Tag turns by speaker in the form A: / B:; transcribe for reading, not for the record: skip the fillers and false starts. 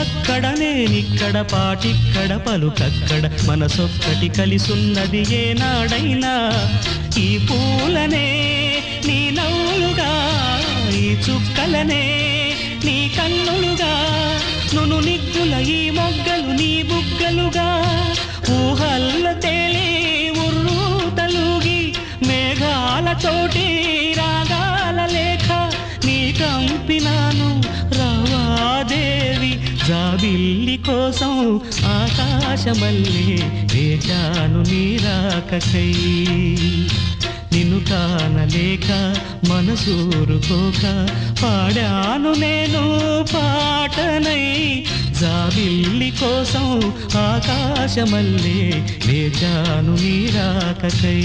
A: నువ్వక్కడ నేనిక్కడ పాటిక్కడ పలుకక్కడ మనసొక్కటి కలిసున్నది ఏనాడైనా ఈ పూలనే నీ నవ్వులుగా ఈ చుక్కలనే నీ కన్నులుగా నును నిగ్గుల ఈ మొగ్గలు నీ బుగ్గలుగా ఊహల్ల తేలి ఉర్రు తలుగి మేఘాల తోటి రాగాల లేఖ నీ కంపినాను రావాదేవి జాబిల్లి కోసం ఆకాశమల్లే వేచాను నీ రాకకై నిన్ను కానలేక మనసూరుకోక పాడాను నేను పాటనై జాబిల్లి కోసం ఆకాశమల్లే వేచాను నీ రాకకై